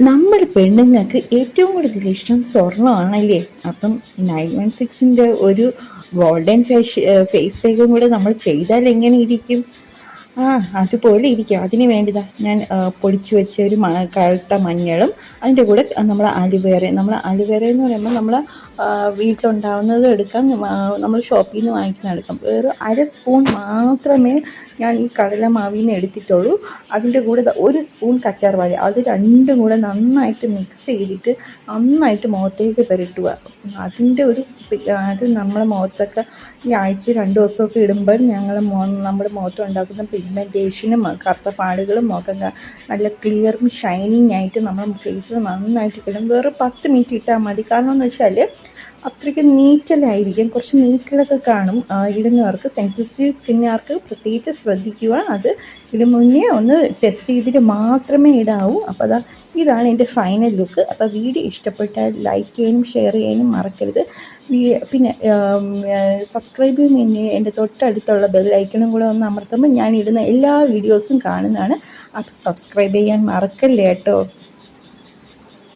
നമ്മുടെ പെണ്ണുങ്ങൾക്ക് ഏറ്റവും കൂടുതൽ ഇഷ്ടം സ്വർണ്ണമാണല്ലേ. അപ്പം 916ൻ്റെ ഒരു ഗോൾഡൻ ഫേസ് പാക്കും കൂടെ നമ്മൾ ചെയ്താൽ എങ്ങനെ ഇരിക്കും? ആ, അതുപോലെ ഇരിക്കും. അതിന് വേണ്ടിതാ ഞാൻ പൊടിച്ചു വെച്ച ഒരു കറുത്ത മഞ്ഞളും അതിൻ്റെ കൂടെ നമ്മൾ അലുവേര എന്ന് പറയുമ്പോൾ നമ്മൾ വീട്ടിലുണ്ടാവുന്നത് എടുക്കാം, നമ്മൾ ഷോപ്പിൽ നിന്ന് വാങ്ങിക്കുന്ന എടുക്കാം. വേറെ 1/2 സ്പൂൺ മാത്രമേ ഞാൻ ഈ കടലമാവിൽ നിന്ന് എടുത്തിട്ടുള്ളൂ. അതിൻ്റെ കൂടെ ഒരു സ്പൂൺ കറ്റാർവാഴ, അത് രണ്ടും കൂടെ നന്നായിട്ട് മിക്സ് ചെയ്തിട്ട് നന്നായിട്ട് മുഖത്തേക്ക് പുരട്ടുക. അതിൻ്റെ ഒരു അത് നമ്മളെ മുഖത്തൊക്കെ ഈ ആഴ്ച 2 ദിവസമൊക്കെ ഇടുമ്പോൾ നമ്മുടെ മുഖത്ത് ഉണ്ടാക്കുന്ന പിഗ്മെൻറ്റേഷനും കറുത്ത പാടുകളും മുഖം നല്ല ക്ലിയറും ഷൈനിങ് ആയിട്ട് നമ്മുടെ ഫേസിൽ നന്നായിട്ട് കിട്ടും. വേറെ 10 മിനിറ്റ് ഇട്ടാൽ മതി. കാരണം എന്ന് വെച്ചാൽ അത്രയ്ക്ക് നീറ്റലായിരിക്കും, കുറച്ച് നീറ്റലൊക്കെ കാണും. ഇടുന്നവർക്ക്, സെൻസിറ്റീവ് സ്കിന്നുകാർക്ക് പ്രത്യേകിച്ച് ശ്രദ്ധിക്കുക. അത് മുന്നേ ഒന്ന് ടെസ്റ്റ് ചെയ്തിട്ട് മാത്രമേ ഇടാവൂ. അപ്പോൾ ഇതാണ് എൻ്റെ ഫൈനൽ ലുക്ക്. അപ്പോൾ വീഡിയോ ഇഷ്ടപ്പെട്ടാൽ ലൈക്ക് ചെയ്യാനും ഷെയർ ചെയ്യാനും മറക്കരുത്. പിന്നെ സബ്സ്ക്രൈബ് ചെയ്യുമ്പോൾ എൻ്റെ തൊട്ടടുത്തുള്ള ബെൽ ഐക്കണും കൂടെ ഒന്ന് അമർത്തുമ്പോൾ ഞാൻ ഇടുന്ന എല്ലാ വീഡിയോസും കാണുന്നതാണ്. അപ്പോൾ സബ്സ്ക്രൈബ് ചെയ്യാൻ മറക്കല്ലേ കേട്ടോ.